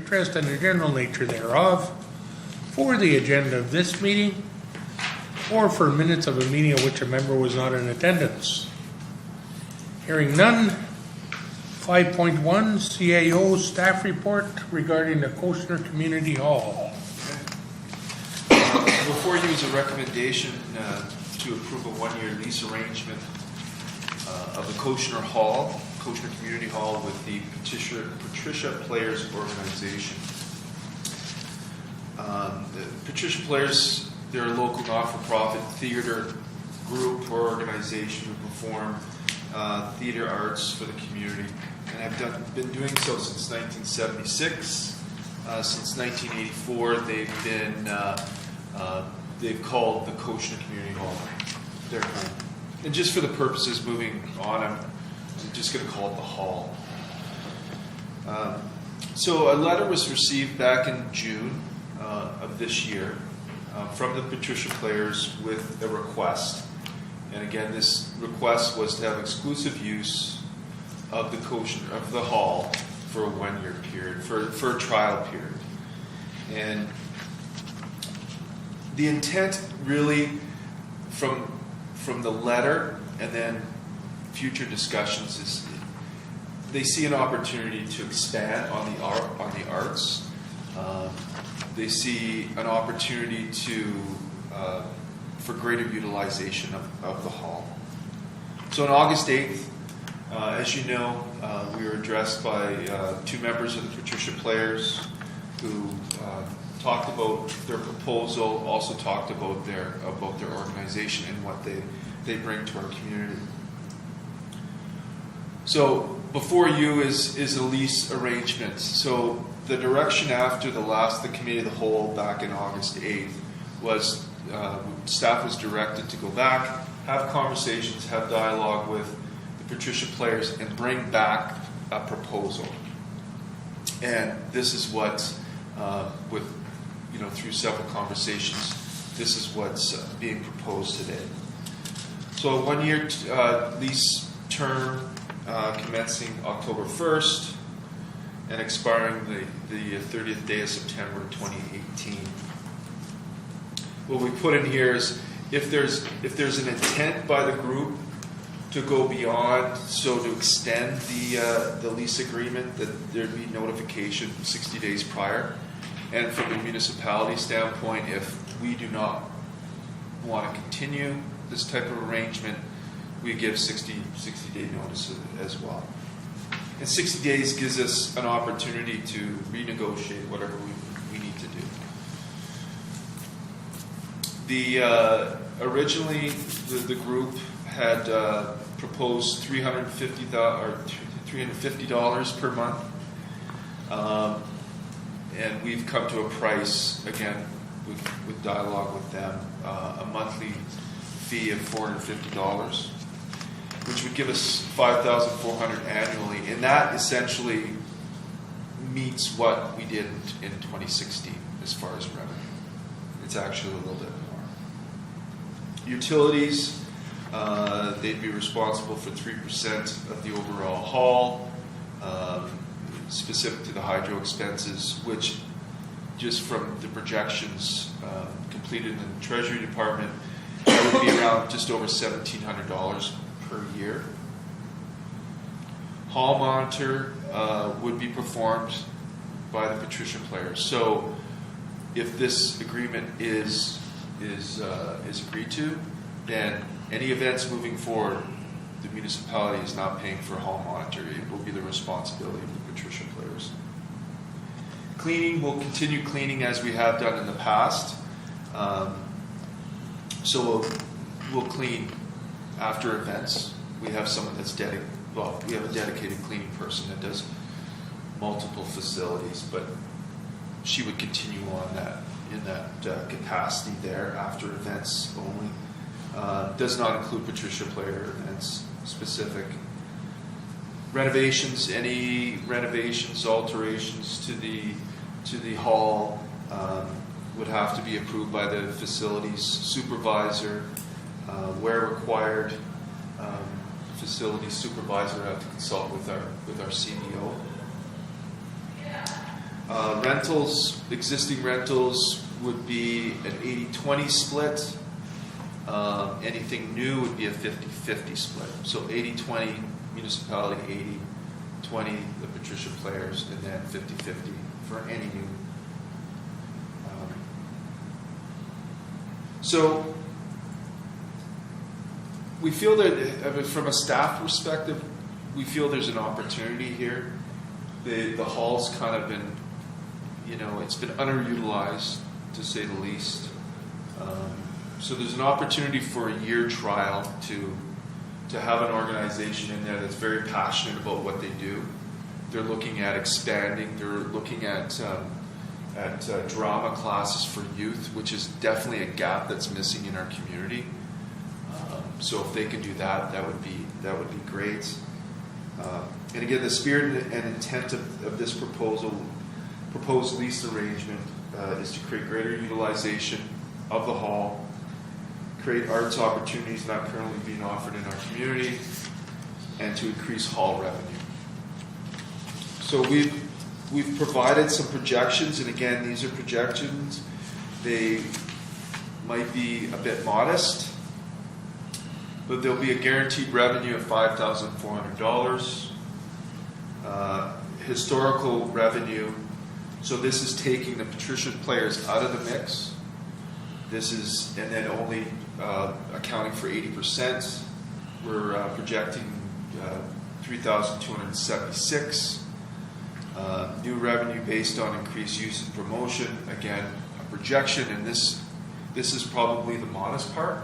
interest and the general nature thereof, for the agenda of this meeting, or for minutes of a meeting at which a member was not in attendance. Hearing none. 5.1 CAO staff report regarding the Koshner Community Hall. Before you is a recommendation to approve a one-year lease arrangement of the Koshner Hall, Koshner Community Hall, with the Patricia Players Organization. The Patricia Players, they're a local not-for-profit theater group or organization who perform theater arts for the community, and have been doing so since 1976. Since 1984, they've called the Koshner Community Hall their home. And just for the purposes moving on, I'm just going to call it the Hall. So a letter was received back in June of this year from the Patricia Players with a request. And again, this request was to have exclusive use of the Koshner, of the Hall, for a one-year period, for a trial period. And the intent really from the letter and then future discussions is they see an opportunity to expand on the arts. They see an opportunity for greater utilization of the hall. So on August 8th, as you know, we were addressed by two members of the Patricia Players who talked about their proposal, also talked about their organization and what they bring to our community. So before you is a lease arrangement. So the direction after the committee of the whole back in August 8th was staff was directed to go back, have conversations, have dialogue with the Patricia Players, and bring back a proposal. And this is what, through several conversations, this is what's being proposed today. So a one-year lease term commencing October 1st and expiring the 30th day of September 2018. What we put in here is if there's an intent by the group to go beyond, so to extend the lease agreement, that there'd be notification 60 days prior. And from the municipality standpoint, if we do not want to continue this type of arrangement, we give 60-day notice as well. And 60 days gives us an opportunity to renegotiate whatever we need to do. Originally, the group had proposed $350 per month, and we've come to a price again with dialogue with them, a monthly fee of $450, which would give us $5,400 annually, and that essentially meets what we did in 2016 as far as revenue. It's actually a little bit more. Utilities, they'd be responsible for 3% of the overall hall, specific to the hydro expenses, which just from the projections completed in the Treasury Department, that would be around just over $1,700 per year. Hall monitor would be performed by the Patricia Players. So if this agreement is agreed to, then any events moving forward, the municipality is not paying for hall monitor. It will be the responsibility of the Patricia Players. Cleaning, we'll continue cleaning as we have done in the past. So we'll clean after events. We have someone that's we have a dedicated cleaning person that does multiple facilities, but she would continue on that in that capacity there after events only. Does not include Patricia Player events specific. Renovations, any renovations, alterations to the hall would have to be approved by the facilities supervisor. Where required, facility supervisor have to consult with our CDO. Rentals, existing rentals would be an 80-20 split. Anything new would be a 50-50 split. So 80-20 municipality, 80-20 the Patricia Players, and then 50-50 for any new. So we feel that from a staff perspective, we feel there's an opportunity here. The hall's kind of been, it's been underutilized, to say the least. So there's an opportunity for a year trial to have an organization in there that's very passionate about what they do. They're looking at expanding. They're looking at drama classes for youth, which is definitely a gap that's missing in our community. So if they can do that, that would be great. And again, the spirit and intent of this proposed lease arrangement is to create greater utilization of the hall, create arts opportunities not currently being offered in our community, and to increase hall revenue. So we've provided some projections, and again, these are projections. They might be a bit modest, but there'll be a guaranteed revenue of $5,400. Historical revenue. So this is taking the Patricia Players out of the mix. And then only accounting for 80%. We're projecting $3,276. New revenue based on increased use and promotion. Again, a projection, and this is probably the modest part.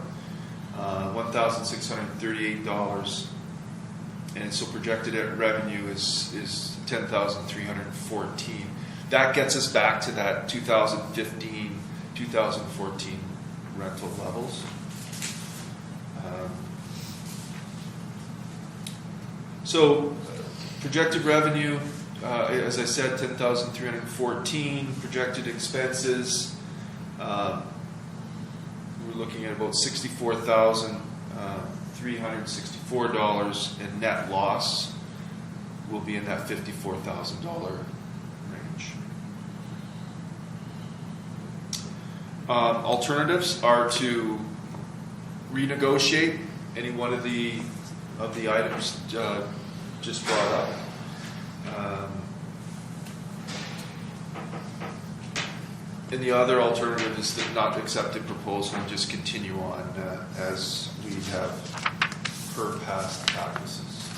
$1,638, and so projected revenue is $10,314. That gets us back to that 2015, 2014 rental levels. So projected revenue, as I said, $10,314. Projected expenses. We're looking at about $64,364, and net loss will be in that $54,000 range. Alternatives are to renegotiate any one of the items just brought up. And the other alternative is to not accept the proposal and just continue on as we have per past practices.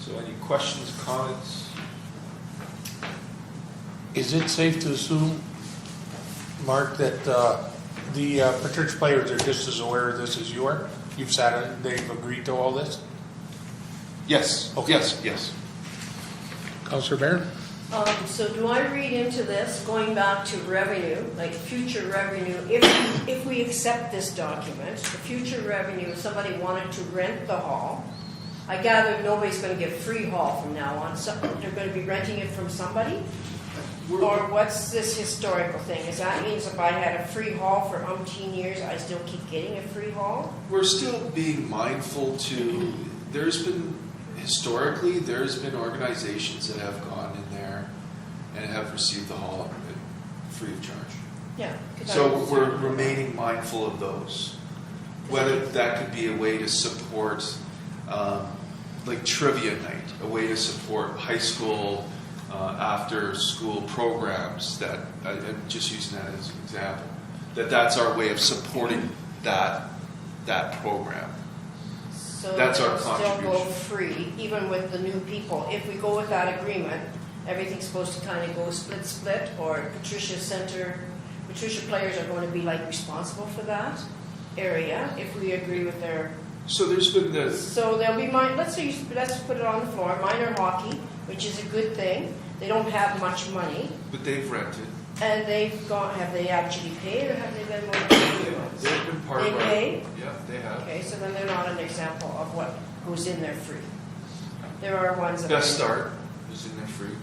So any questions, comments? Is it safe to assume, Mark, that the Patricia Players are just as aware of this as you are? You've sat and they've agreed to all this? Yes. Okay. Yes. Councillor Barron? So do I read into this, going back to revenue, like future revenue, if we accept this document, the future revenue, if somebody wanted to rent the hall, I gather nobody's going to get free hall from now on. So they're going to be renting it from somebody? Or what's this historical thing? Does that mean if I had a free hall for umpteen years, I still keep getting a free hall? We're still being mindful to, historically, there's been organizations that have gone in there and have received the hall free of charge. Yeah. So we're remaining mindful of those. Whether that could be a way to support, like trivia night, a way to support high school after school programs that, I'm just using that as an example, that's our way of supporting that program. So that's our still contribution. go free, even with the new people. If we go with that agreement, everything's supposed to kind of go split, or Patricia Players are going to be like responsible for that area if we agree with their. So there's been So there'll be let's put it on the floor. Minor hockey, which is a good thing. They don't have much money. But they've rented. And they've gone. Have they actually paid, or have they been more than ones? They've been part They of pay? Yeah, they have. Okay, so then they're not an example of what goes in there free. There are ones that. Best Start is in there free,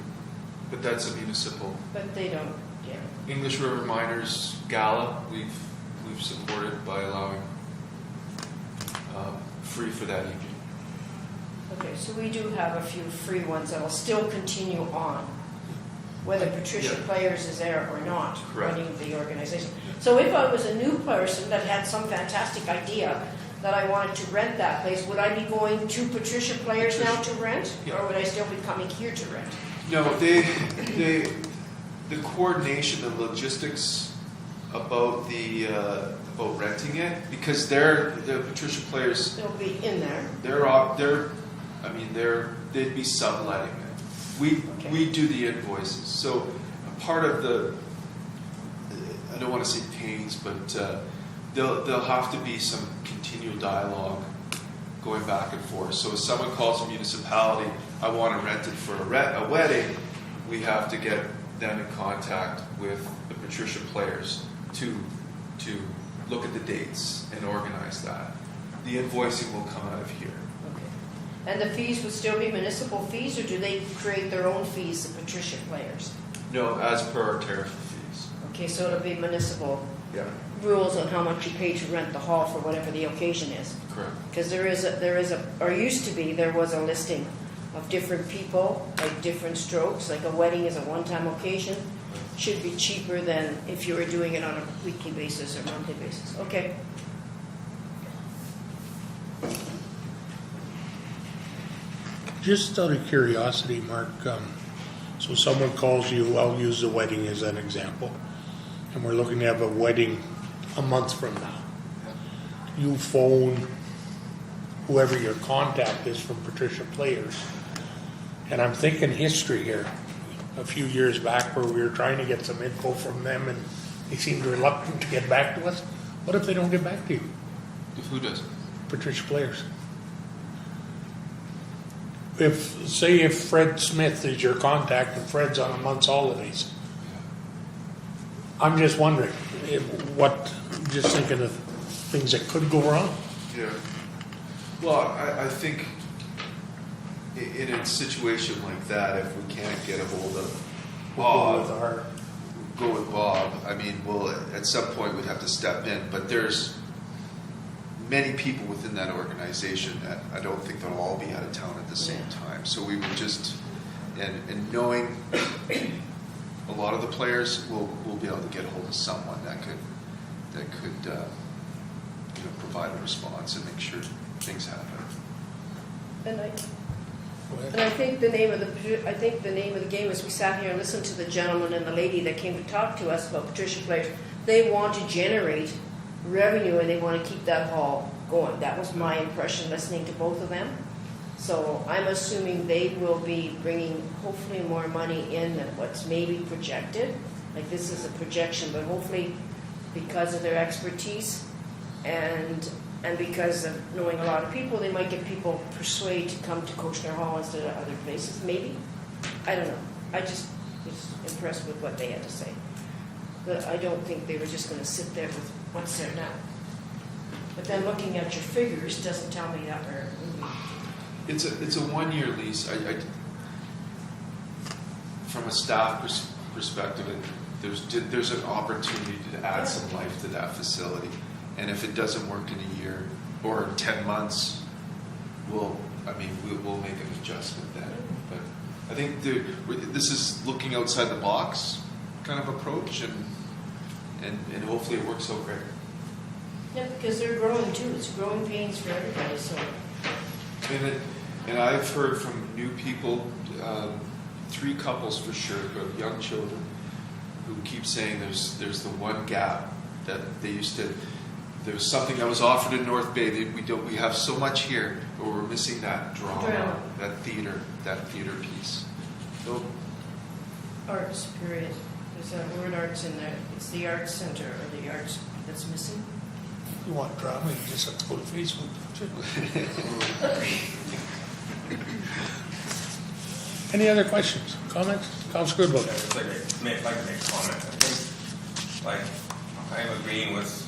but that's a municipal. But they don't. Yeah. English River Miners Gala, we've supported by allowing free for that evening. Okay, so we do have a few free ones that will still continue on. whether Patricia Yeah. Players is there or not, Correct. running the organization. So if I was a new person that had some fantastic idea that I wanted to rent that place, would I be going to Patricia Players now to rent? Yeah. Or would I still be coming here to rent? No, the coordination, the logistics about about renting it, because the Patricia Players, It'll be in there. they'd be subletting it. We do the invoices, so part of I don't want to say pains, but there'll have to be some continual dialogue going back and forth. So if someone calls a municipality, I want to rent it for a wedding, we have to get them in contact with the Patricia Players to look at the dates and organize that. The invoicing will come out of here. Okay. And the fees would still be municipal fees, or do they create their own fees, the Patricia Players? No, as per our tariff fees. Okay, so it'll be municipal Yeah, rules on how much you pay to rent the hall for whatever the occasion is. correct. Because there is a, or used to be, there was a listing of different people, like different strokes, like a wedding is a one-time occasion, should be cheaper than if you were doing it on a weekly basis or monthly basis. Okay. Just out of curiosity, Mark, so someone calls you, I'll use the wedding as an example, and we're looking to have a wedding a month from now. You phone whoever your contact is from Patricia Players, and I'm thinking history here. A few years back where we were trying to get some info from them and they seemed reluctant to get back to us. What if they don't get back to you? Who does? Patricia Players. If Fred Smith is your contact and Fred's on a month's holidays, I'm just wondering, just thinking of things that could go wrong. Yeah. Well, I think in a situation like that, if we can't get a hold of Bob, go with Bob. I mean, well, at some point we'd have to step in, but there's many people within that organization that I don't think they'll all be out of town at the same time. So we would just, and knowing a lot of the players, we'll be able to get a hold of someone that could provide a response and make sure things happen. And I think the name of the game is we sat here and listened to the gentleman and the lady that came to talk to us about Patricia Players. They want to generate revenue and they want to keep that hall going. That was my impression listening to both of them. So I'm assuming they will be bringing hopefully more money in than what's maybe projected. Like this is a projection, but hopefully because of their expertise and because of knowing a lot of people, they might get people persuaded to come to Cochlear Hall instead of other places. Maybe. I don't know. I just was impressed with what they had to say. But I don't think they were just going to sit there with what's there now. But then looking at your figures doesn't tell me that we're It's a 1-year lease. From a staff perspective, there's an opportunity to add some life to that facility. And if it doesn't work in a year or 10 months, we'll make an adjustment then. But I think this is looking outside the box kind of approach, and hopefully it works out great. Yeah, because they're growing too. It's growing pains for everybody. So. And I've heard from new people, 3 couples for sure who have young children, who keep saying there's the one gap that they used to. There was something that was offered in North Bay. We have so much here, but we're missing that drama, that theater piece. So, Arts, period. There's that word arts in there. It's the arts center or the arts that's missing. If you want drama, you just have to go to Facebook. Any other questions, comments? Councilor Goodwin. If I could make a comment, I think, I'm agreeing with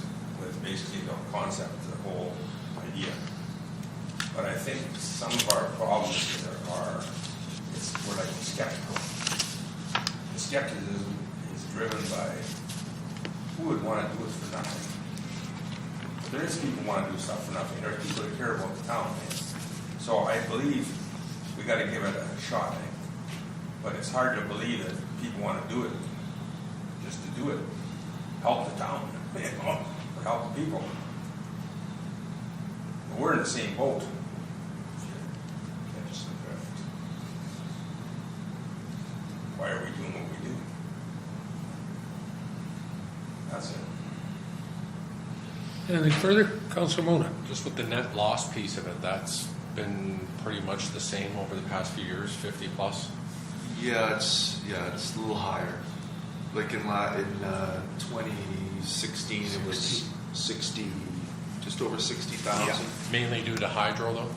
basically the concept, the whole idea. But I think some of our problems we're like skeptical. The skepticism is driven by who would want to do it for nothing. There is people who want to do stuff for nothing. There are people that care about the town. So I believe we got to give it a shot. But it's hard to believe that people want to do it just to do it. Help the town, you know, or help the people. We're in the same boat. Catch the drift. Why are we doing what we do? That's it. Anything further? Councilor Mona? Just with the net loss piece of it, that's been pretty much the same over the past few years, 50 plus. Yeah, it's a little higher. Like in 2016, it was 60, just over 60,000. Mainly due to hydro though?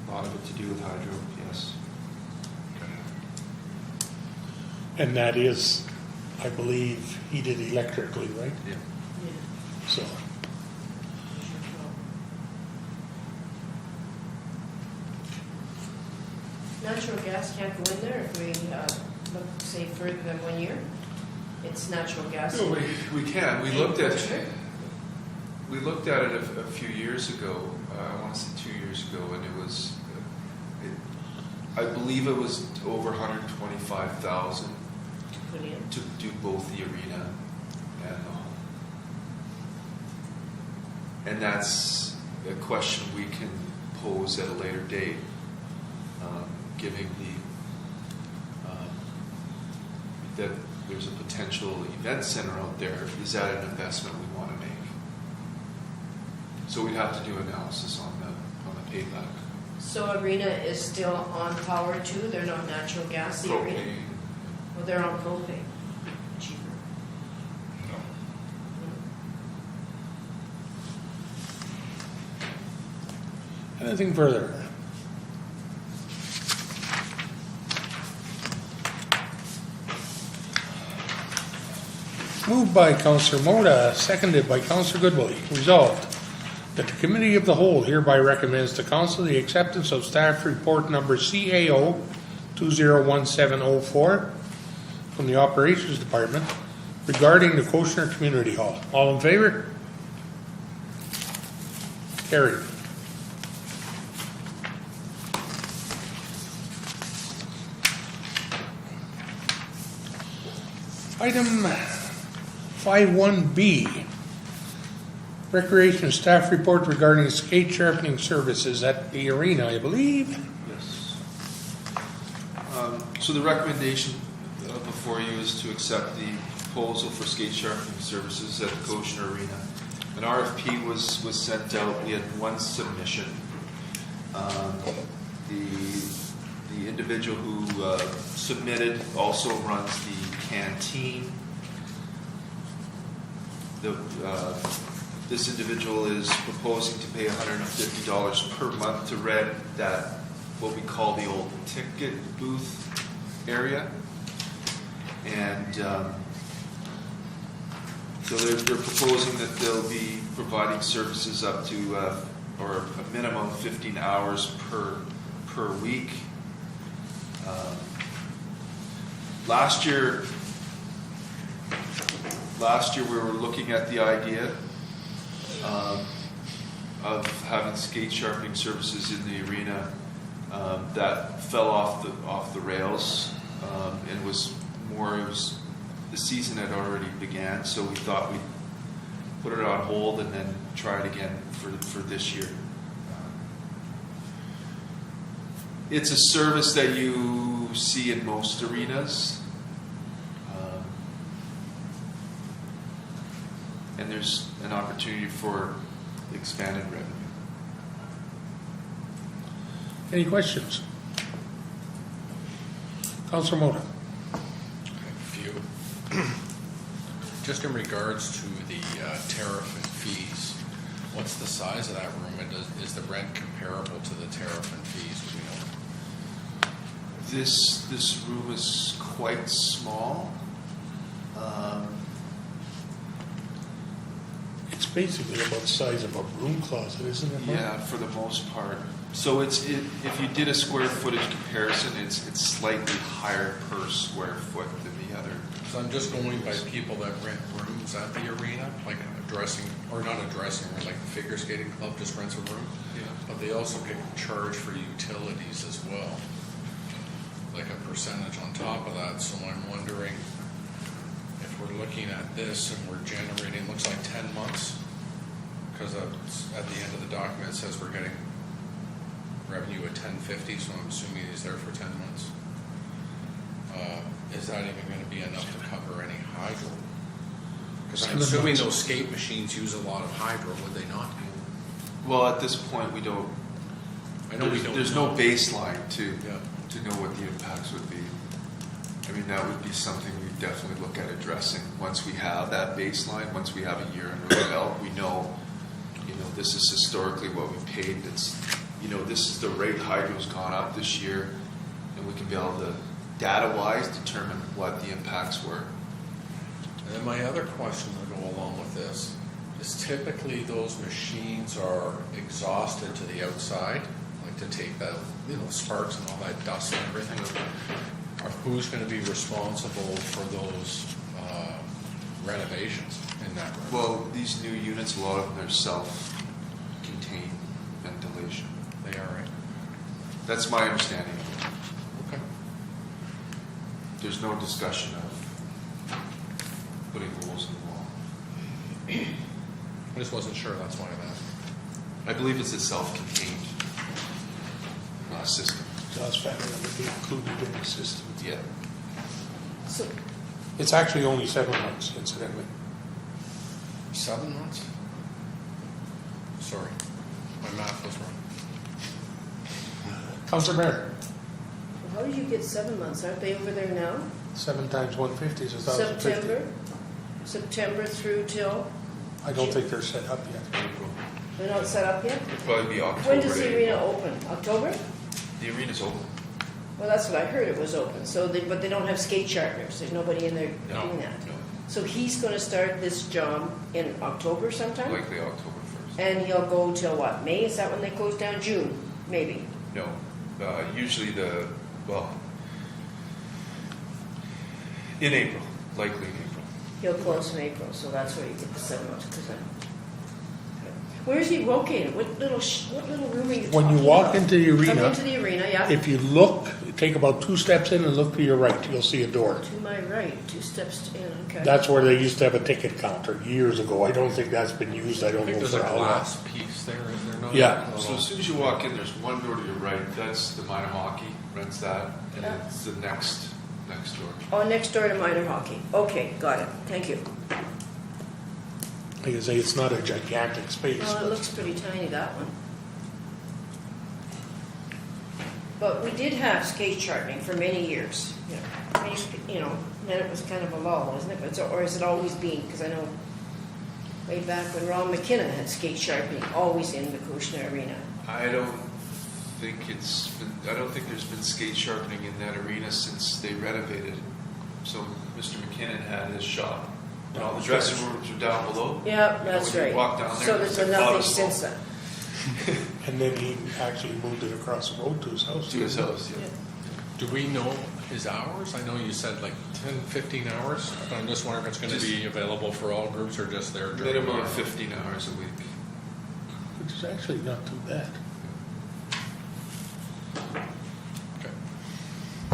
A lot of it to do with hydro, yes. And that is, I believe, heated electrically, right? Yeah. Yeah. So, Natural gas can't go in there if we look, say, further than 1 year? It's natural gas. No, we can. We looked at it a few years ago. I want to say 2 years ago, and it was, I believe it was over 125,000 To put in. to do both the arena and the hall. And that's a question we can pose at a later date, giving that there's a potential event center out there. Is that an investment we want to make? So we'd have to do analysis on the payback. So arena is still on power too? They're not natural gas, the arena? Propane. Well, they're on propane. Cheaper. No. anything further? Moved by Councillor Mota, seconded by Councillor Goodwillie. Resolved that the Committee of the Whole hereby recommends to Council the acceptance of staff report number CAO 201704 from the Operations Department regarding the Koshner Community Hall. All in favor? Carried. Item 51B, Recreation Staff Report regarding skate sharpening services at the arena, I believe. Yes. So the recommendation before you is to accept the proposal for skate sharpening services at the Koshner Arena. An RFP was sent out. We had one submission. The individual who submitted also runs the canteen. This individual is proposing to pay $150 per month to rent that, what we call the old ticket booth area. And so they're proposing that they'll be providing services up to, or a minimum of 15 hours per week. Last year we were looking at the idea of having skate sharpening services in the arena. That fell off the rails, and the season had already began, so we thought we'd put it on hold and then try it again for this year. It's a service that you see in most arenas. And there's an opportunity for expanded revenue. Any questions? Councillor Mota. A few. Just in regards to the tariff and fees, what's the size of that room, and is the rent comparable to the tariff and fees? Do we know? This room is quite small. It's basically about the size of a broom closet, isn't it, Mark? Yeah, for the most part. So if you did a square footage comparison, it's slightly higher per square foot than the other. So I'm just going by people that rent rooms at the arena, like a dressing, or not a dressing room, like the figure skating club just rents a room. Yeah. But they also get charged for utilities as well, like a percentage on top of that, so I'm wondering if we're looking at this and we're generating, looks like 10 months, because at the end of the document, it says we're getting revenue at 1050, so I'm assuming he's there for 10 months. Is that even going to be enough to cover any hydro? Because I'm assuming those skate machines use a lot of hydro, would they not? Well, at this point, we don't. I know we don't. There's no baseline to Yeah. know what the impacts would be. I mean, that would be something we definitely look at addressing once we have that baseline. Once we have a year under the belt, we know, this is historically what we paid. It's, this is the rate hydro's gone up this year, and we can be able to, data-wise, determine what the impacts were. And then my other question to go along with this is typically those machines are exhausted to the outside, like to take the sparks and all that dust and everything. Or who's going to be responsible for those renovations in that room? Well, these new units, a lot of them are self-contained ventilation. They are, right? That's my understanding. Okay. There's no discussion of putting holes in the wall. I just wasn't sure, that's why I'm asking. I believe it's a self-contained system. So I was finding that would be included in the system. Yeah. So, It's actually only 7 months, incidentally. 7 months? Sorry, my math was wrong. Councillor Barron, how did you get 7 months? Aren't they over there now? 7 times 150 is 1,050. September through till, I don't think they're set up yet. April. they're not set up yet? It'll probably be October. When does to the April. arena open? October? The arena's open. Well, that's what I heard, it was open, but they don't have skate charters, there's nobody in there No, doing that. no. So he's gonna start this job in October sometime? Likely October 1st. And he'll go till what, May? Is that when they close down? June, maybe? No. Usually in April. Likely in April. He'll close in April, so that's where you get the 7 months. Where is he located? What little room are you talking about? When you walk into the Come arena, into the arena, yeah. if you look, take about 2 steps in and look to your right, you'll see a door. To my right, 2 steps in, okay. That's where they used to have a ticket counter years ago. I don't think that's been used. I I don't think know there's for a how long. glass piece there, is there not? Yeah. So as soon as you walk in, there's one door to your right. That's the minor hockey. Rents that. And Yeah. it's the next door. Oh, next door to minor hockey. Okay, got it. Thank you. Like I say, it's not a gigantic space. Well, it looks pretty tiny, that one. But we did have skate charting for many years. Then it was kind of a lull, wasn't it? Or has it always been? Because I know way back when Ron McKinnon had skate sharpening always in the Kushner Arena. I don't think there's been skate sharpening in that arena since they renovated. So Mr. McKinnon had his shop. And all the dressing rooms are down below. Yeah, that's when you right. walk down there, So there's it's been like a lot nothing of smoke. since then. And then he actually moved it across the road to his house. To his house, yeah. Do we know his hours? I know you said like 10, 15 hours, but I'm just wondering if it's going to Just- be available for all groups or just there during the Minimum year? of 15 hours a week. Which is actually not too bad. Okay.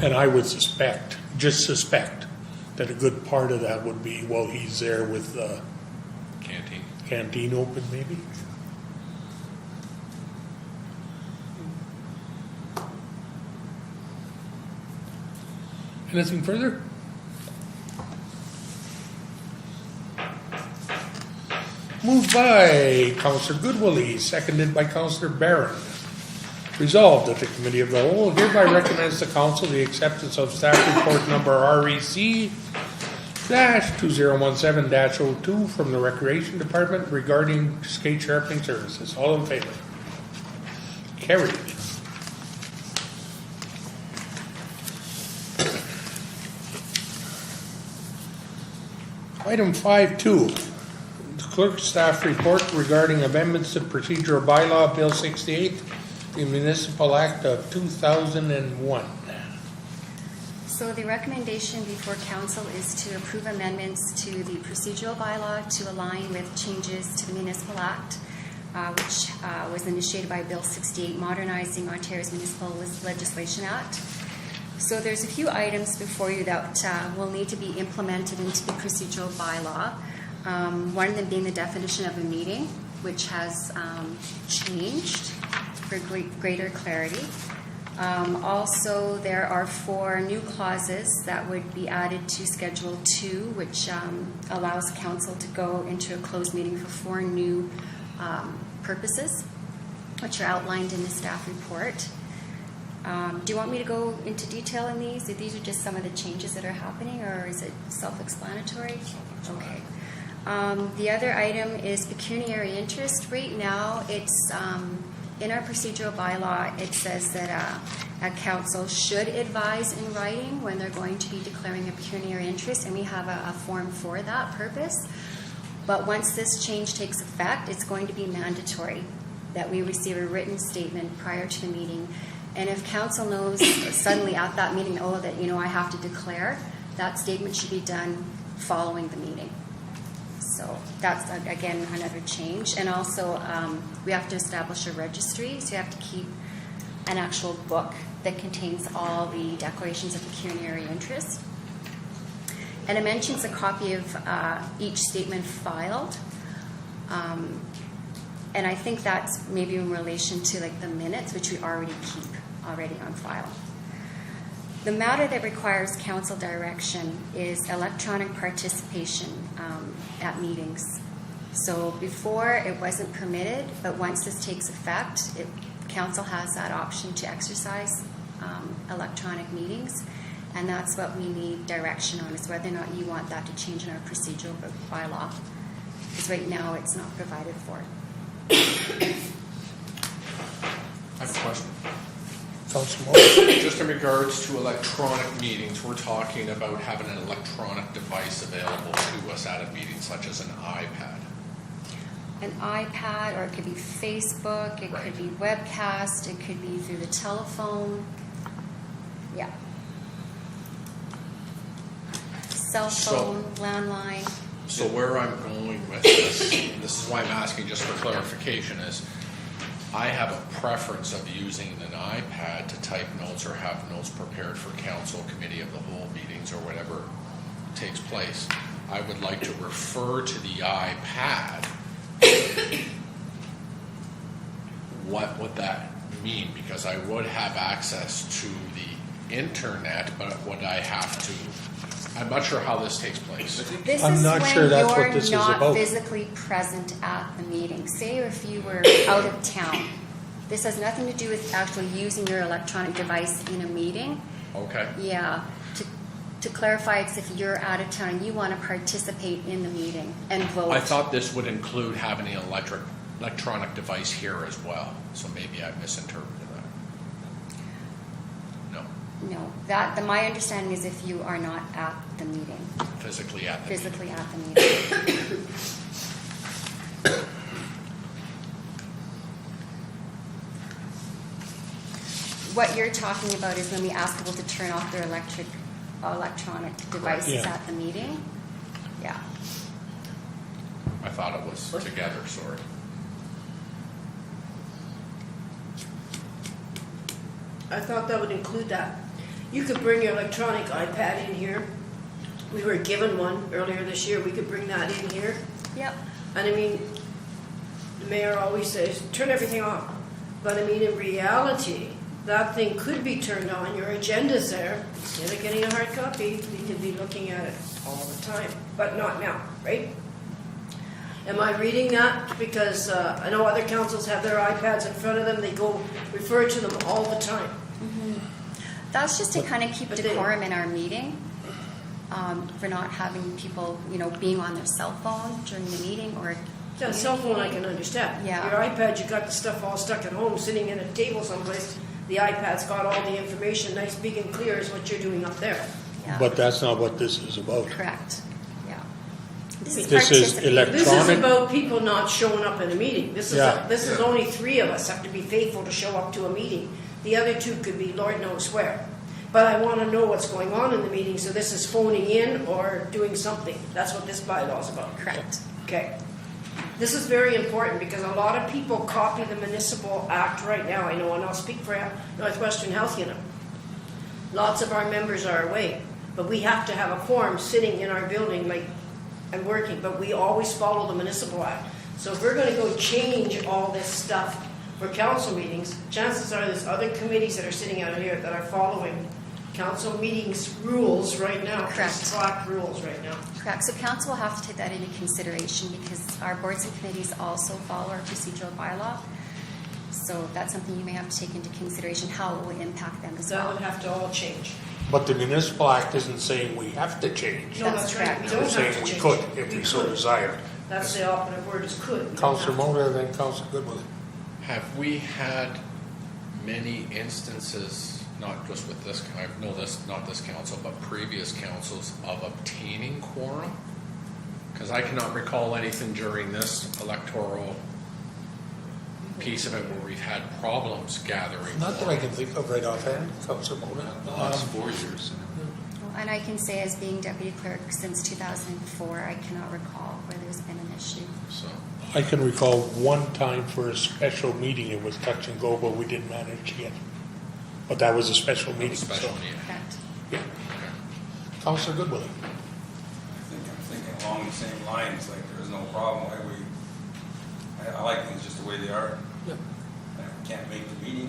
And I would suspect, that a good part of that would be while he's there with the Canteen. canteen open, maybe. Anything further? Moved by Councillor Goodwillie, seconded by Councillor Barron. Resolved that the Committee of the Whole hereby recommends to Council the acceptance of staff report number REC-2017-02 from the Recreation Department regarding skate sharpening services. All in favor? Carried. Item 5.2. The Clerk's staff report regarding amendments to procedural bylaw Bill 68, the Municipal Act of 2001. So the recommendation before council is to approve amendments to the procedural bylaw to align with changes to the Municipal Act, which was initiated by Bill 68, Modernizing Ontario's Municipal Legislation Act. So there's a few items before you that will need to be implemented into the procedural bylaw. One of them being the definition of a meeting, which has changed for greater clarity. Also, there are 4 new clauses that would be added to Schedule 2, which allows council to go into a closed meeting for 4 new purposes, which are outlined in the staff report. Do you want me to go into detail in these? These are just some of the changes that are happening, or is it self-explanatory? Okay. The other item is pecuniary interest. Right now, it's in our procedural bylaw, it says that a council should advise in writing when they're going to be declaring a pecuniary interest, and we have a form for that purpose. But once this change takes effect, it's going to be mandatory that we receive a written statement prior to the meeting. And if council knows suddenly at that meeting, that, I have to declare, that statement should be done following the meeting. So that's, again, another change. And also, we have to establish a registry, so you have to keep an actual book that contains all the declarations of pecuniary interest. And it mentions a copy of each statement filed. And I think that's maybe in relation to the minutes, which we already keep on file. The matter that requires council direction is electronic participation at meetings. So before it wasn't permitted, but once this takes effect, council has that option to exercise electronic meetings, and that's what we need direction on, is whether or not you want that to change in our procedural bylaw, because right now it's not provided for. I have a question. Councilor Just in regards to electronic meetings, we're talking about having an electronic device available to us at a meeting, such as an iPad. An iPad, or it could be Facebook, it Right. could be webcast, it could be through the telephone. Yeah. Cell phone, landline. So where I'm going with this is why I'm asking just for clarification, is I have a preference of using an iPad to type notes or have notes prepared for council, committee of the whole meetings, or whatever takes place. I would like to refer to the iPad. What would that mean? Because I would have access to the internet, but would I have to? I'm not sure how this takes place. This I'm is not when sure that's what you're this is not about. physically present at the meeting. Say if you were out of town. This has nothing to do with actually using your electronic device in a meeting. Okay. Yeah. To clarify, it's if you're out of town and you want to participate in the meeting and vote. I thought this would include having an electronic device here as well, so maybe I misinterpreted that. No, No. My understanding is if you are not at the meeting, physically at the meeting. physically at the meeting. What you're talking about is when we ask people to turn off their electronic devices Yeah. at the meeting. Yeah. I thought it was together, sorry. I thought that would include that. You could bring your electronic iPad in here. We were given one earlier this year. We could bring that in here. Yep. And I mean, the mayor always says, turn everything off. But I mean, in reality, that thing could be turned on. Your agenda's there. Instead of getting a hard copy, we could be looking at it all the time. But not now, right? Am I reading that? Because I know other councils have their iPads in front of them. They go refer to them all the time. That's just to kind of keep But they- decorum in our meeting, for not having people, being on their cell phone during the meeting or Yeah, cell phone I can communicating. understand. Yeah. Your iPad, you got the stuff all stuck at home, sitting in a table someplace. The iPad's got all the information, nice, big and clear is what you're doing up there. Yeah. But that's not what this is about. Correct. Yeah. This is participating. elect- This is Electronic? about people not showing up in a meeting. This is, Yeah. this is only 3 of us have to be faithful to show up to a meeting. The other 2 could be Lord knows where. But I want to know what's going on in the meeting, so this is phoning in or doing something. That's what this bylaw's about. Correct. Okay. This is very important because a lot of people copy the municipal act right now. I know, and I'll speak for Northwestern Health Unit. Lots of our members are away, but we have to have a quorum sitting in our building and working, but we always follow the municipal act. So if we're gonna go change all this stuff for council meetings, chances are there's other committees that are sitting out here that are following council meetings rules right now. Correct. Slack rules right now. Correct. So council will have to take that into consideration because our boards and committees also follow our procedural bylaw. So that's something you may have to take into consideration, how it will impact them as That well. would have to all change. But the municipal act isn't saying we have to change. No, That's that's right, we correct. don't It's have to saying we change. could if we so could. desired. That's the operative word is could. We don't Councillor have to. Mota, then Councillor Goodwillie. Have we had many instances, not just with this, I know this, not this council, but previous councils, of obtaining quorum? Because I cannot recall anything during this electoral piece of it where we've had problems gathering. Not that I can think of right offhand, Councillor Mota. The last 4 years. And I can say as being deputy clerk since 2004, I cannot recall where there's been an issue. So, I can recall one time for a special meeting, it was touch and go, but we didn't manage to get. But that was a special meeting, so, special meeting. Correct. yeah. Councillor Goodwillie. I'm thinking along the same lines, like there's no problem, I like things just the way they are. Yeah. And if you can't make the meeting,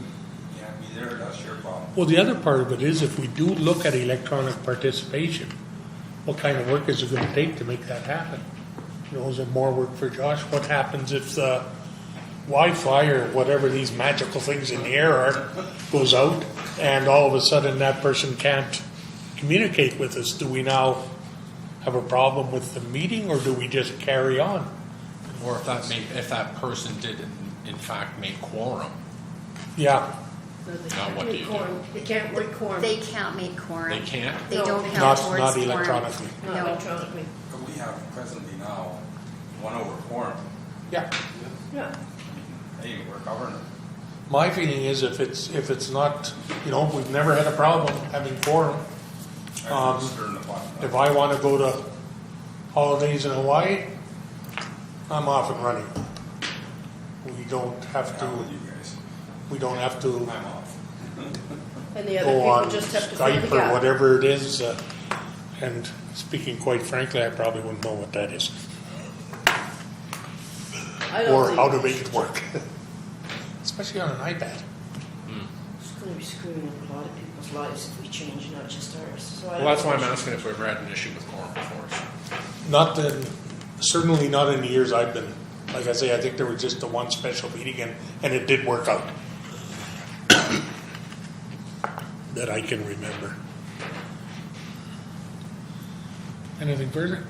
you can't be there, that's your problem. Well, the other part of it is if we do look at electronic participation, what kind of work is it going to take to make that happen? You know, is it more work for Josh? What happens if the Wi-Fi or whatever these magical things in the air are goes out and all of a sudden that person can't communicate with us? Do we now have a problem with the meeting or do we just carry on? or if that person did in fact make quorum. Yeah, No, they Now, can't what do make you do? quorum. They can't work quorum. They can't make quorum. They can't? They No. don't count not, towards not quorum. electronically. Not No. electronically. But we have presently now 1 over quorum. Yeah. Yeah. Hey, we're covering it. My feeling is if it's not, you know, we've never had a problem having quorum. I'm stirring the pot. If I want to go to holidays in Hawaii, I'm off and running. We don't have Out with to, you guys. we don't have to I'm off. And the other go people on just have to fill the Skype or gap. whatever it is. And speaking quite frankly, I probably wouldn't know what that is. I don't Or think how to make it work. Especially on an iPad. It's going to be screwing up a lot of people's lives if we change, not just ours. So I Well, that's why I'm don't- asking if we've had an issue with quorum before. Not that, certainly not in the years I've been. Like I say, I think there was just the one special meeting and it did work out. That I can remember. Anything further?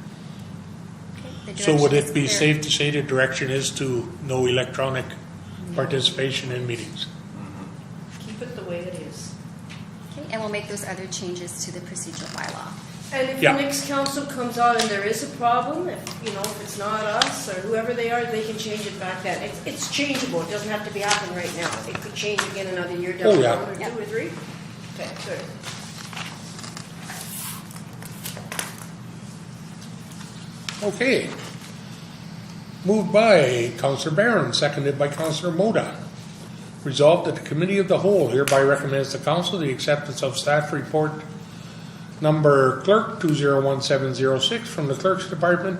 The So would direction it be is clear. safe to say the direction is to no electronic participation in meetings? Keep it the way it is. Okay, and we'll make those other changes to the procedural bylaw. And if Yeah. the next council comes out and there is a problem, if it's not us or whoever they are, they can change it back then. It's changeable. It doesn't have to be happening right now. It could change again another year down Oh, the yeah. road, or Yeah. 2 or 3. Okay, good. Okay. Moved by Councillor Barron, seconded by Councillor Moda. Resolved that the Committee of the Whole hereby recommends to Council the acceptance of staff report number Clerk 201706 from the Clerk's Department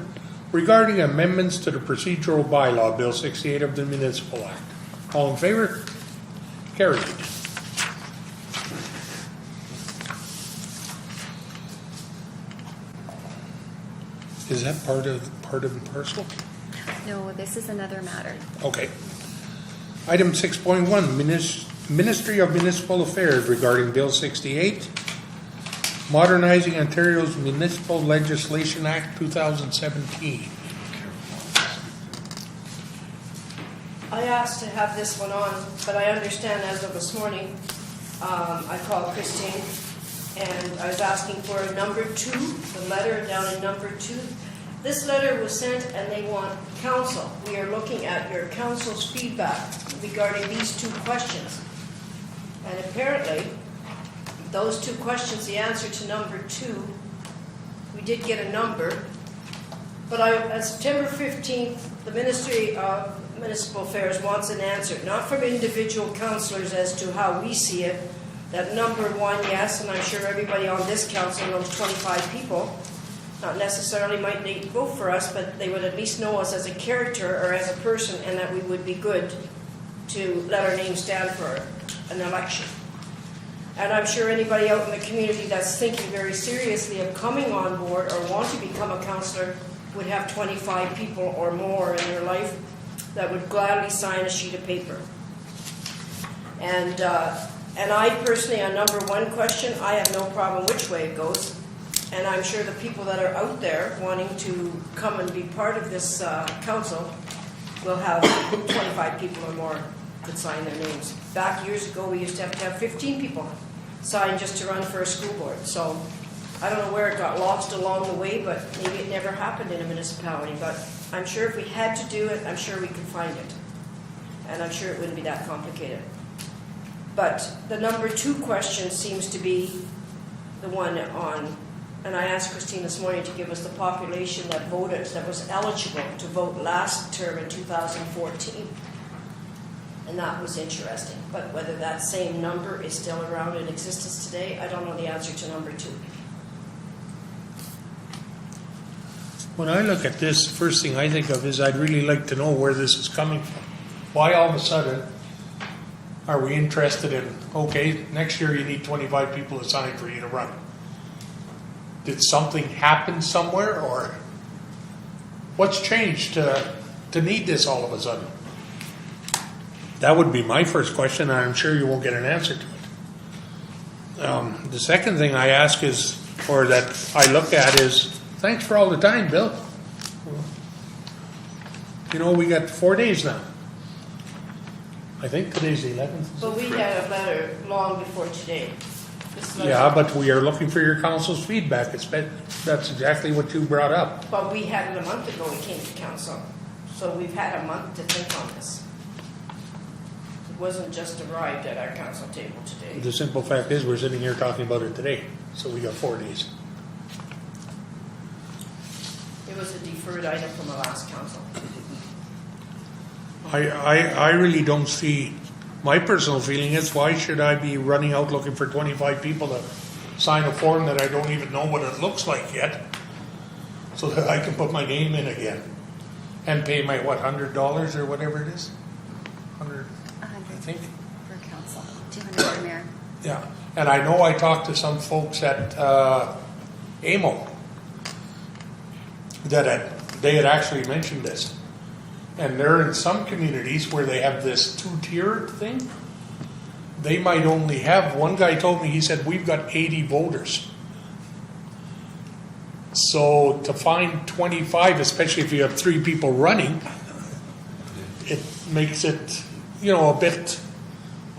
regarding amendments to the procedural bylaw, Bill 68 of the Municipal Act. All in favor? Carried. Is that part of the parcel? No, this is another matter. Okay. Item 6.1, Ministry of Municipal Affairs regarding Bill 68, Modernizing Ontario's Municipal Legislation Act 2017. I asked to have this one on, but I understand as of this morning, I called Christine and I was asking for a number 2, the letter down in number 2. This letter was sent and they want council. We are looking at your council's feedback regarding these 2 questions. And apparently, those 2 questions, the answer to number 2, we did get a number. But on September 15th, the Ministry of Municipal Affairs wants an answer, not from individual councillors as to how we see it, that number one, yes, and I'm sure everybody on this council knows 25 people, not necessarily might they vote for us, but they would at least know us as a character or as a person, and that we would be good to let our name stand for an election. And I'm sure anybody out in the community that's thinking very seriously of coming on board or want to become a councillor would have 25 people or more in their life that would gladly sign a sheet of paper. And I personally, on number one question, I have no problem which way it goes. And I'm sure the people that are out there wanting to come and be part of this council will have 25 people or more could sign their names. Back years ago, we used to have 15 people sign just to run for a school board. So I don't know where it got lost along the way, but maybe it never happened in a municipality. But I'm sure if we had to do it, I'm sure we could find it. And I'm sure it wouldn't be that complicated. But the number two question seems to be the one on, and I asked Christine this morning to give us the population that voted, that was eligible to vote last term in 2014. And that was interesting. But whether that same number is still around in existence today, I don't know the answer to number two. When I look at this, first thing I think of is I'd really like to know where this is coming from. Why all of a sudden are we interested in, okay, next year you need 25 people to sign for you to run? Did something happen somewhere, or what's changed to need this all of a sudden? That would be my first question, and I'm sure you won't get an answer to it. The second thing I ask is, or that I look at is, thanks for all the time, Bill. You know, we got 4 days now. I think today's the 11th. But we had a letter long before today. This letter- Yeah, but we are looking for your council's feedback. That's exactly what you brought up. But we had it a month ago we came to council. So we've had a month to think on this. It wasn't just arrived at our council table today. The simple fact is we're sitting here talking about it today, so we got 4 days. It was a deferred item from the last council. I really don't see, my personal feeling is, why should I be running out looking for 25 people to sign a form that I don't even know what it looks like yet, so that I can put my name in again and pay my, what, $100 or whatever it is? 100, I 100 think. for council, 200 for mayor. Yeah, and I know I talked to some folks at AMO they had actually mentioned this. And they're in some communities where they have this two-tiered thing. They might only have, one guy told me, he said, we've got 80 voters. So to find 25, especially if you have 3 people running, it makes it, a bit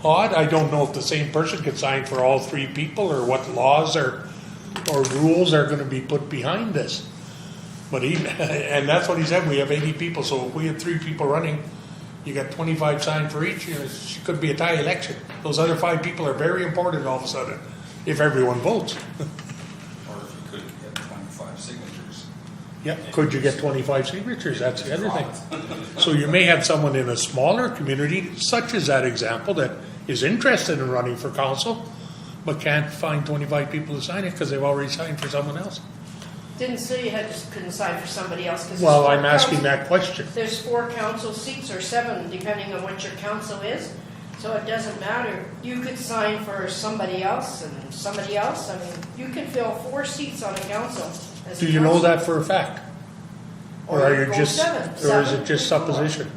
odd. I don't know if the same person could sign for all 3 people, or what laws or rules are going to be put behind this. But and that's what he said, we have 80 people, so if we had 3 people running, you got 25 signed for each, it could be a tie election. Those other 5 people are very important all of a sudden, if everyone votes. Or if you could get 25 signatures. Yeah, could you get 25 signatures? That's the other thing. So you may have someone in a smaller community, such as that example, that is interested in running for council, but can't find 25 people to sign it because they've already signed for someone else. Didn't say you couldn't sign for somebody else. 'Cause Well, there's I'm 4 asking council- that question. There's 4 council seats, or 7, depending on what your council is. So it doesn't matter. You could sign for somebody else and somebody else. I mean, you can fill 4 seats on a council. as a Do you know council. that for a fact? Or are you go just, 7. or is 7 it just is 4. supposition?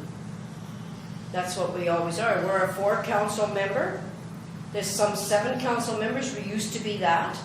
That's what we always are. We're a 4 council member. There's some 7 council members. We used to be that.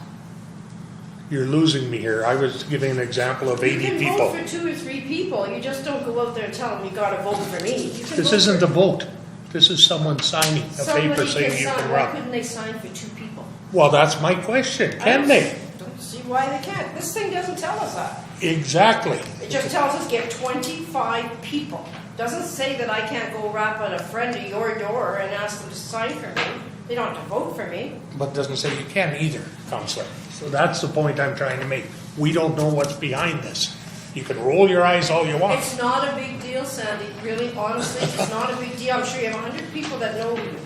You're losing me here. I was giving an example of 80 You can people. vote for 2 or 3 people. You just don't go out there and tell them you got to vote for me. You can This vote isn't for a vote. This is someone signing a paper saying you can sign. Why run. couldn't they sign for 2 people? Well, that's my question. I Can don't- they? Don't see why they can't. This thing doesn't tell us that. Exactly. It just tells us get 25 people. Doesn't say that I can't go rap on a friend at your door and ask them to sign for me. They don't have to vote for me. But doesn't say you can either, Counselor. So that's the point I'm trying to make. We don't know what's behind this. You can roll your eyes all you want. It's not a big deal, Sandy. Really, honestly, it's not a big deal. I'm sure you have 100 people that know you.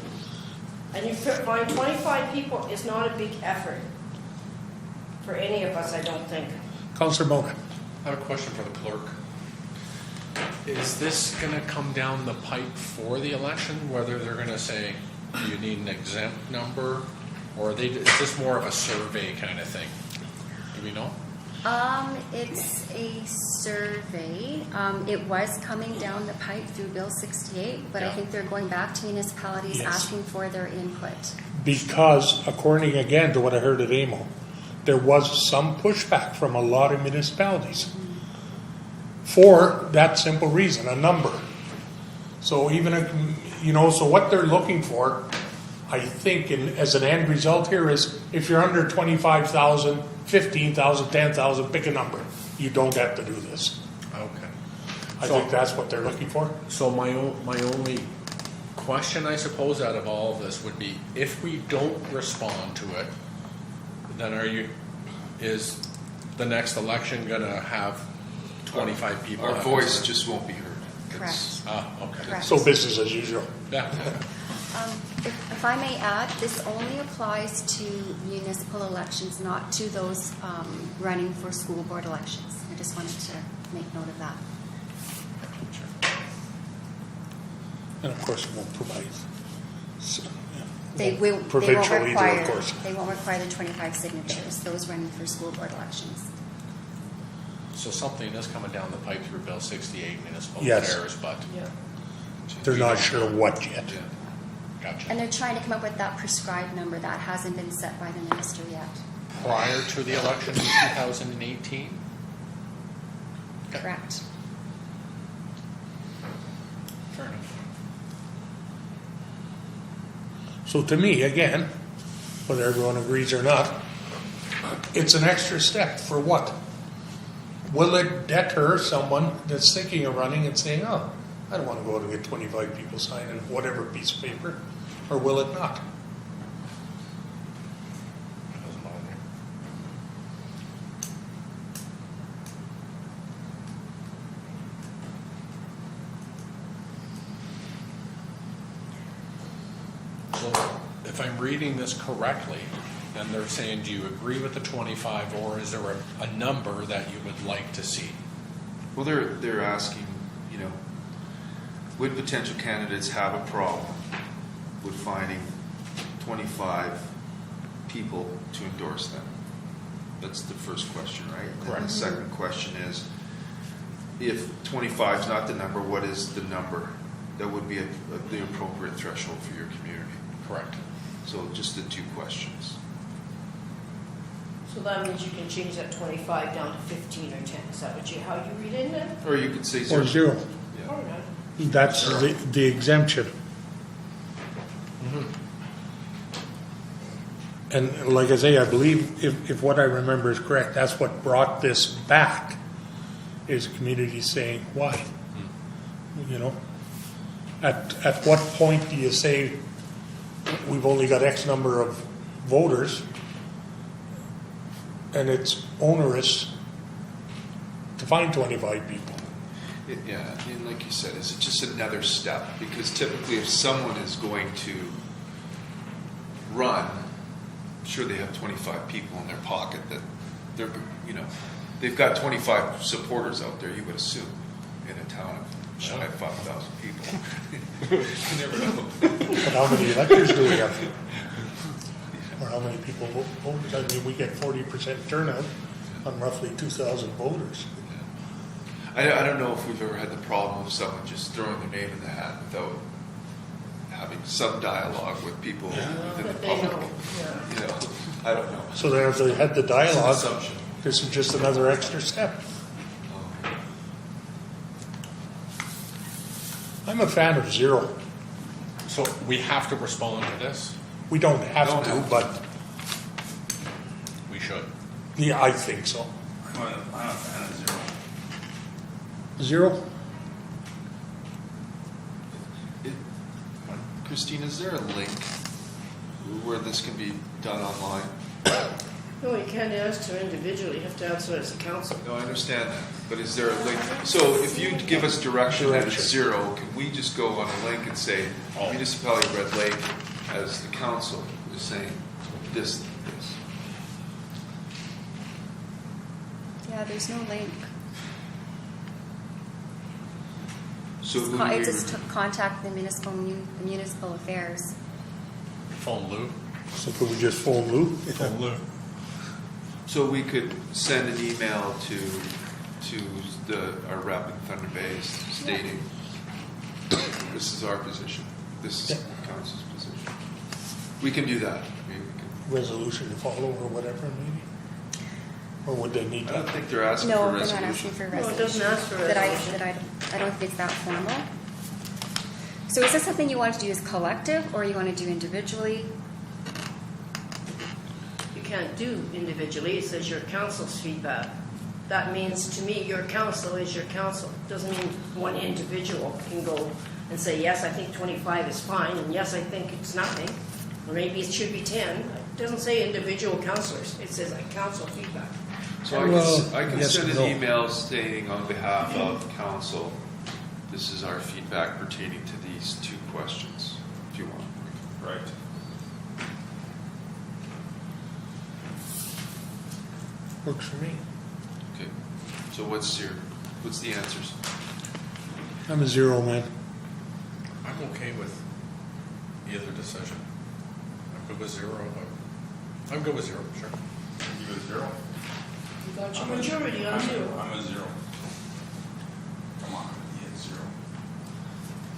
And you find 25 people is not a big effort for any of us, I don't think. Councillor Mona. I have a question for the clerk. Is this gonna come down the pipe for the election, whether they're gonna say, do you need an exempt number? Or is this more of a survey kind of thing? Do we know? It's a survey. It was coming down the pipe through Bill 68, but I Yeah. think they're going back to municipalities Yes. asking for their input. Because according again to what I heard at AMO, there was some pushback from a lot of municipalities for that simple reason, a number. So even if, so what they're looking for, I think, as an end result here is if you're under 25,000, 15,000, 10,000, pick a number. You don't have to do this. Okay. I think that's what they're looking for. So my only question, I suppose, out of all of this would be, if we don't respond to it, then is the next election gonna have 25 people? Our have to voice serve? just won't be heard. Correct. Okay. Correct. So business as usual. Yeah. If I may add, this only applies to municipal elections, not to those running for school board elections. I just wanted to make note of that. And of course, it won't provide. They won't Provincial either, require. of course. They won't require the 25 signatures. Those running for school board elections. So something is coming down the pipe through Bill 68 municipal Yes. affairs, but Yeah. They're not sure what yet. Yeah. gotcha. And they're trying to come up with that prescribed number that hasn't been set by the minister yet. Prior to the election in 2018? Correct. Fair enough. So to me, again, whether everyone agrees or not, it's an extra step for what? Will it deter someone that's thinking of running and saying, oh, I don't want to go out and get 25 people signing whatever piece of paper, or will it not? Doesn't bother me. So if I'm reading this correctly, then they're saying, do you agree with the 25, or is there a number that you would like to see? Well, they're asking, would potential candidates have a problem with finding 25 people to endorse them? That's the first question, right? And then Correct. the second question is, if 25 is not the number, what is the number that would be the appropriate threshold for your community? Correct. So just the two questions. So that means you can change that 25 down to 15 or 10. Is that how you read it then? Or you could say Or zero. Yeah. All right. That's the exemption. And like I say, I believe if what I remember is correct, that's what brought this back, is communities saying, why? At what point do you say, we've only got X number of voters, and it's onerous to find 25 people? Yeah, I mean, like you said, is it just another step? Because typically if someone is going to run, sure they have 25 people in their pocket that they're, they've got 25 supporters out there, you would assume, in a town of shy of 5,000 people. You never know. But how many electors do we have? Or how many people vote? I mean, we get 40% turnout on roughly 2,000 voters. I don't know if we've ever had the problem of someone just throwing their name in the hat without having some dialogue with people within the But they public. know. Yeah. I don't know. So then if they had the It's an dialogue, assumption. this is just another extra step. I'm a fan of zero. So we have to respond to this? We don't have Don't to, have to. but We should. yeah, I think so. I'm a fan of zero. Zero? Christine, is there a link where this can be done online? No, you can't answer individually. You have to answer as a council. No, I understand that, but is there a link? So if you give us direction that it's zero, can we just go on a link and say municipality of Red Lake as the council is saying this. Yeah, there's no link. So who do It we- just took contact the municipal affairs. Phone Lou? So could we just phone Lou? Phone Lou. So we could send an email to our rep in Thunder Bay stating, this is our position, this is Yeah. council's position. We can do that. Resolution to follow or whatever, maybe? Or would they need I don't that? think they're asking No, for they're not resolution. asking for a No, it resolution. doesn't ask for a resolution. I don't think it's that formal. So is this something you want to do as collective, or you want to do individually? You can't do individually, it says your council's feedback. That means, to me, your council is your council. Doesn't mean one individual can go and say, yes, I think 25 is fine, and yes, I think it's nothing, or maybe it should be 10. It doesn't say individual councilors, it says like council feedback. So I can yes send and an no. email stating on behalf of council, this is our feedback pertaining to these two questions, if you want. Right. Works for me. Okay. So what's the answers? I'm a zero man. I'm okay with either decision. I'm good with zero. I'm good with zero, sure. You a zero? You got your majority on zero. I'm a zero. Come on, yeah, zero.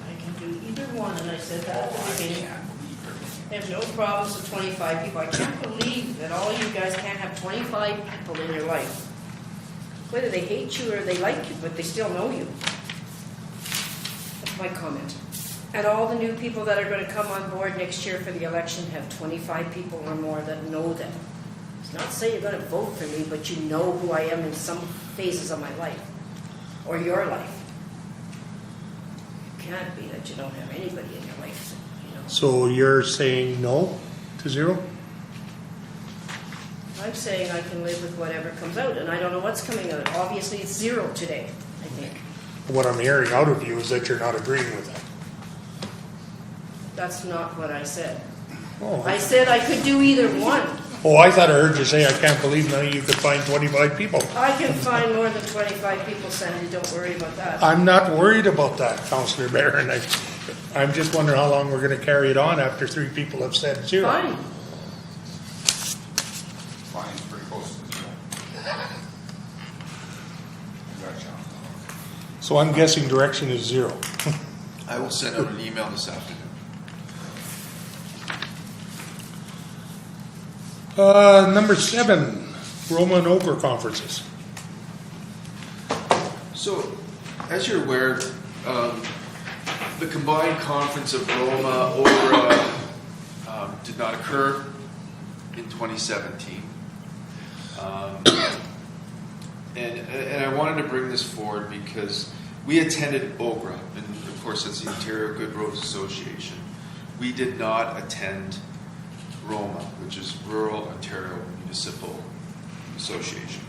I can do either one, and I said that at the I beginning. can't believe it. I have no problems with 25 people. I can't believe that all you guys can't have 25 people in your life. Whether they hate you or they like you, but they still know you. That's my comment. And all the new people that are going to come on board next year for the election have 25 people or more that know them. It's not saying you're going to vote for me, but you know who I am in some phases of my life, or your life. It can't be that you don't have anybody in your life, you know. So you're saying no to zero? I'm saying I can live with whatever comes out, and I don't know what's coming out. Obviously, it's zero today, I think. What I'm hearing out of you is that you're not agreeing with that. That's not what I said. Oh, I said I could do either one. oh, I thought I heard you say, I can't believe none of you could find 25 people. I can find more than 25 people, Sandy, don't worry about that. I'm not worried about that, Councillor Barron. I'm just wondering how long we're going to carry it on after 3 people have said zero. Fine. Fine's pretty close to zero. Gotcha. So I'm guessing direction is zero. I will send out an email this afternoon. Number 7, Roma and Ogre conferences. So, as you're aware, the combined conference of Roma, Ora, did not occur in 2017. And I wanted to bring this forward because we attended OGRA, and of course that's the Ontario Good Roads Association. We did not attend ROMA, which is Rural Ontario Municipal Association.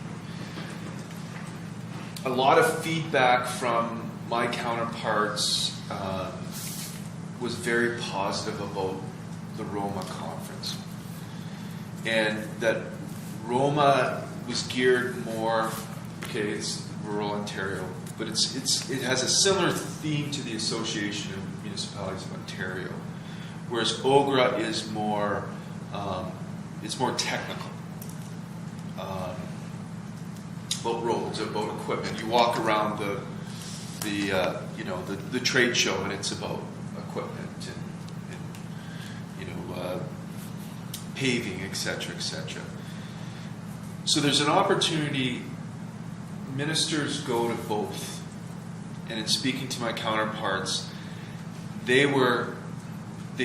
A lot of feedback from my counterparts was very positive about the ROMA conference, and that ROMA was geared more. Okay, it's rural Ontario, but it has a similar theme to the Association of Municipalities of Ontario, whereas OGRA is more it's more technical. About roads, about equipment. You walk around the trade show, and it's about equipment and paving, etc., etc. So there's an opportunity. Ministers go to both, and in speaking to my counterparts, they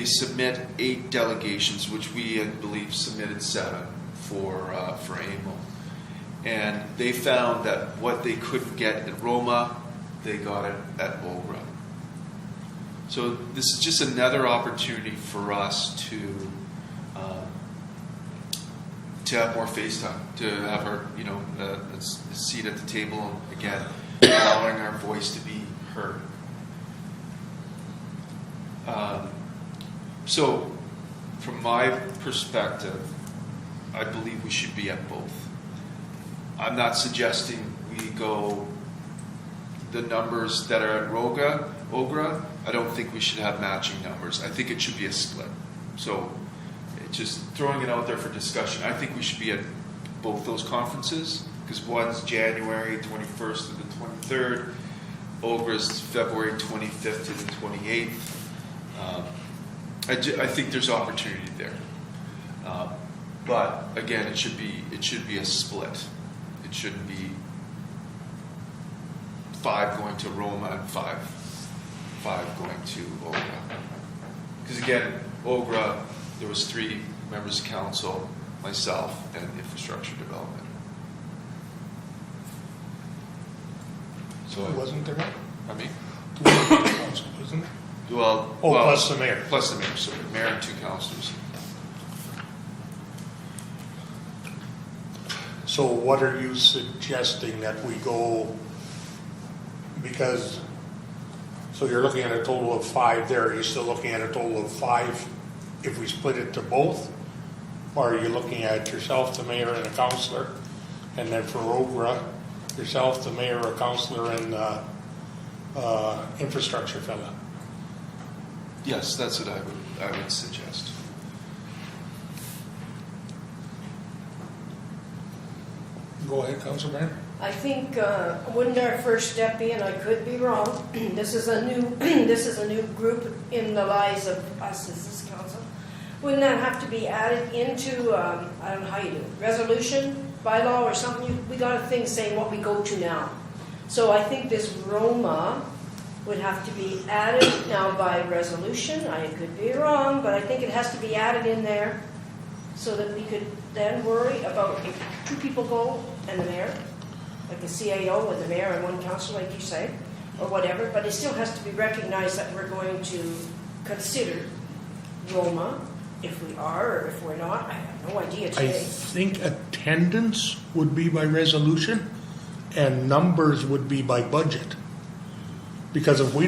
submit 8 delegations, which we, I believe, submitted 7 for AMO. And they found that what they couldn't get at Roma, they got it at OGRA. So this is just another opportunity for us to have more face time, to have our a seat at the table, and again, allowing our voice to be heard. So from my perspective, I believe we should be at both. I'm not suggesting we go the numbers that are at OGRA. I don't think we should have matching numbers. I think it should be a split. So just throwing it out there for discussion, I think we should be at both those conferences, because one's January 21st to the 23rd, OGRA's February 25th to the 28th. I think there's opportunity there. But again, it should be a split. It shouldn't be 5 going to Roma and 5 going to OGRA. Because again, OGRA, there was 3 members of council, myself, and infrastructure development. So Wasn't there one? I mean, Wasn't there? well, Plus the mayor. Plus the mayor, so mayor and 2 councillors. So what are you suggesting that we go, because, so you're looking at a total of 5 there, are you still looking at a total of 5 if we split it to both? Or are you looking at yourself, the mayor, and a councillor? And then for OGRA, yourself, the mayor, a councillor, and infrastructure fella? Yes, that's what I would suggest. Go ahead, Councillor Brand. I think, wouldn't our first step be, and I could be wrong, this is a new group in the lives of us as this council. Wouldn't that have to be added into, I don't know how you do it, resolution, bylaw or something? We got a thing saying what we go to now. So I think this Roma would have to be added now by resolution. I could be wrong, but I think it has to be added in there so that we could then worry about if 2 people go and the mayor, like the CAO with the mayor and 1 councillor, like you say, or whatever, but it still has to be recognized that we're going to consider Roma, if we are or if we're not. I have no idea I today. think attendance would be by resolution and numbers would be by budget. Because if we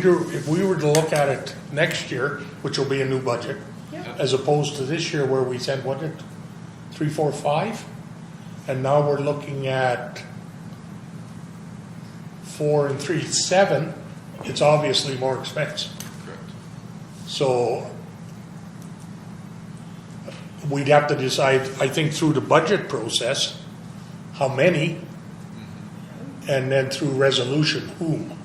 were to look at it next year, which will be a new budget, Yeah. as opposed to this year where we said, what did, 3, 4, 5? And now we're looking at 4 and 3, 7, it's obviously more expensive. Correct. So we'd have to decide, I think, through the budget process, how many, and then through resolution, whom.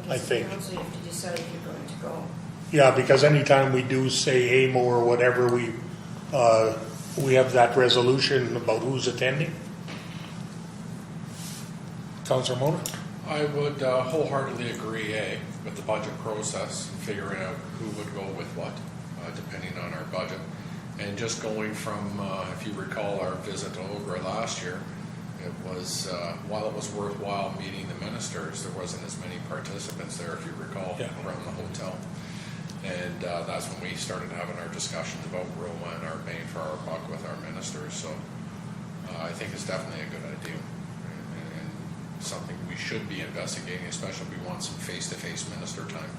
I as a think. council, you have to decide if you're going to go. Yeah, because anytime we do say AMO or whatever, we have that resolution about who's attending. Councillor Mona? I would wholeheartedly agree, with the budget process and figuring out who would go with what, depending on our budget. And just going from, if you recall our visit to OGRA last year, it was, while it was worthwhile meeting the ministers, there wasn't as many participants there, if you recall, Yeah. around the hotel. And that's when we started having our discussions about Roma and our bang for our buck with our ministers. So I think it's definitely a good idea and something we should be investigating, especially if we want some face-to-face minister time.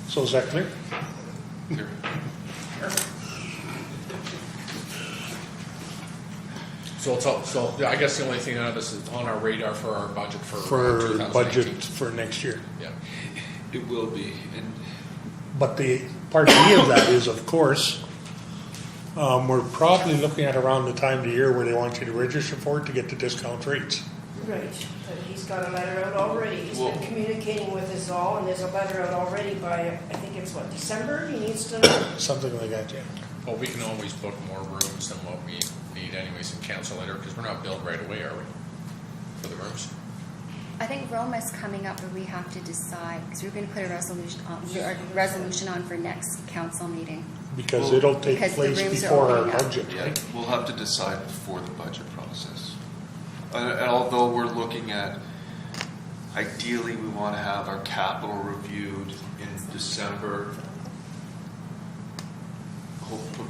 So is that clear? Clear. So I guess the only thing on this is on our radar for our budget for For 2018. budget for next year. Yeah. It will be, and But the part B of that is, of course, we're probably looking at around the time of the year where they want you to register for it to get the discount rates. Right, but he's got a letter out already. He's been Well- communicating with us all, and there's a letter out already by, I think it's what, December? He needs to know. Something like that, yeah. Well, we can always book more rooms than what we need anyways and cancel later, because we're not billed right away, are we? For the rooms? I think Roma's coming up, but we have to decide, because we're going to put a resolution on for next council meeting. Because Well, it'll take because the place rooms are before our opening up. budget, yeah, right? we'll have to decide before the budget process. And although we're looking at, ideally, we want to have our capital reviewed in December,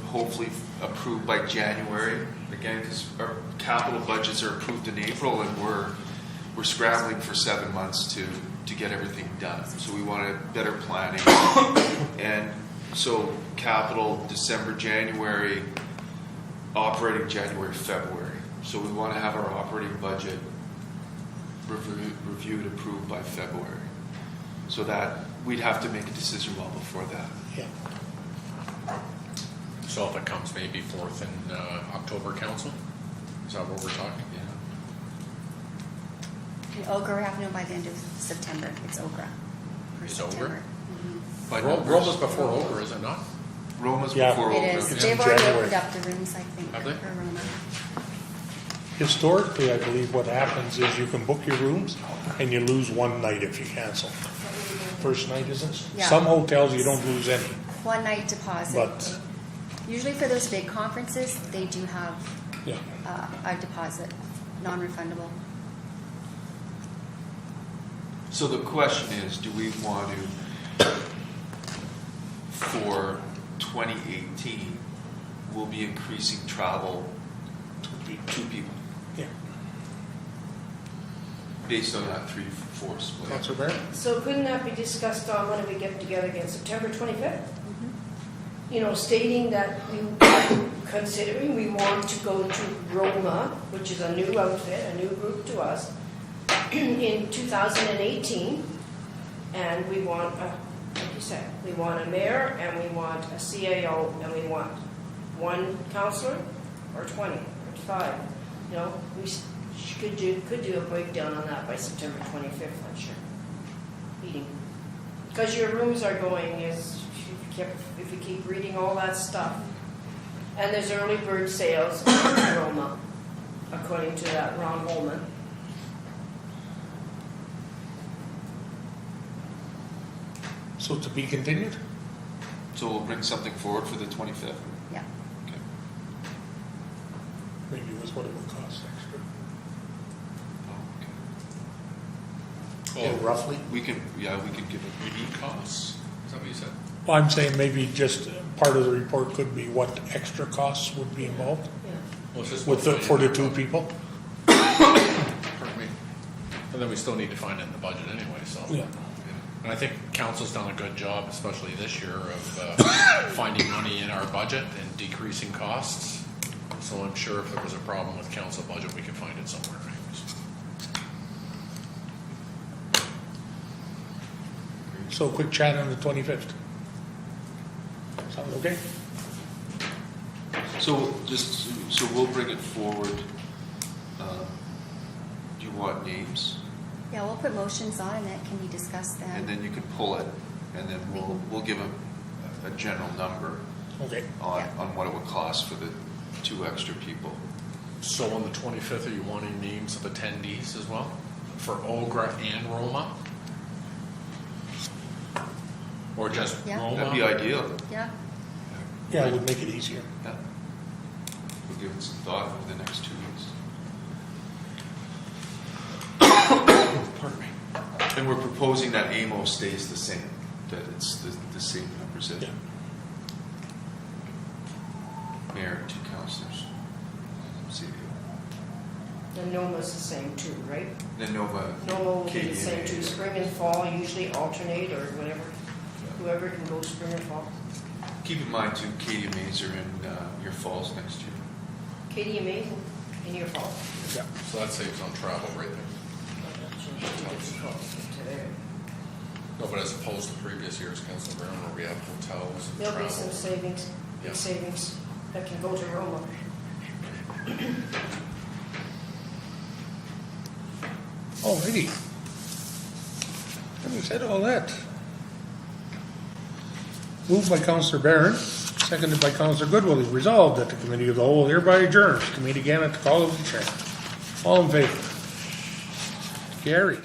hopefully approved by January, again, because our capital budgets are approved in April, and we're we're scrambling for 7 months to get everything done. So we wanted better planning. And so capital December, January, operating January, February. So we want to have our operating budget reviewed, approved by February. So that we'd have to make a decision well before that. Yeah. So if it comes maybe forth in October council, is that what we're talking? And Ogra, have to know by the end of September. It's Ogra. For It's September. Ogra? By Roma's before Ogre, is it not? Roma's Yeah. before It Oakland. is. It's They've in already January. opened up the rooms, I think, Have they? for Roma. Historically, I believe what happens is you can book your rooms and you lose one night if you cancel. First night, isn't it? Yeah. Some hotels you don't lose any, One night deposit. but, Usually for those big conferences, they do have yeah. a deposit, non-refundable. So the question is, do we want to, for 2018, we'll be increasing travel two people Yeah. based on that 3-4 split? Councilor Barron? So couldn't that be discussed on when we get together again, September 25th? You know, stating that considering we want to go to Roma, which is a new outfit, a new group to us, in 2018, and we want, like you said, we want a mayor, and we want a CAO, and we want one councillor, or 20, or 5. You know, could do a breakdown on that by September 25th, I'm sure. Meeting. Because your rooms are going, if you keep reading all that stuff. And there's early bird sales in Roma, according to that Ron Holman. So to be continued? So we'll bring something forward for the 25th? Yeah. Okay. Maybe with what it would cost extra. Oh, okay. Yeah, roughly. We can give it. Unique costs? Is that what you said? Well, I'm saying maybe just part of the report could be what extra costs would be involved Yeah. Well, it's just with for the two people. Pardon me. And then we still need to find it in the budget anyway, so. Yeah. And I think council's done a good job, especially this year, of finding money in our budget and decreasing costs. So I'm sure if there was a problem with council budget, we could find it somewhere. So a quick chat on the 25th. Sound okay? So we'll bring it forward. Do you want names? Yeah, we'll put motions on and that can be discussed And then. then you can pull it, and then we'll give a general number Okay. on Yeah. what it would cost for the 2 extra people. So on the 25th, are you wanting names of attendees as well? For Ogra and Roma? Or just Yeah. Roma? That'd be ideal. Yeah, Yeah, it would make it easier. Yeah. We'll give it some thought over the next 2 weeks. Pardon me. And we're proposing that AMO stays the same, that it's the same numbers that Yeah. mayor and 2 councillors. CDO. And NOMA's the same too, right? Then Nova. NOMA will be the KDA. same too, spring and fall usually alternate or whatever. Whoever can go spring or fall. Keep in mind too, Katie Mazer in your falls next year. Katie Amazing in your fall. Yeah. So that saves on travel right there. No, but as opposed to previous years, Council Brown, where we have hotels and There'll be travel. some savings, Yeah. big savings that can go to Roma. Alrighty. Having said all that. Moved by Councillor Barron, seconded by Councillor Goodwill, is resolved that the committee of the whole hereby adjourns to meet again at the call of the chair. All in favor? Carried.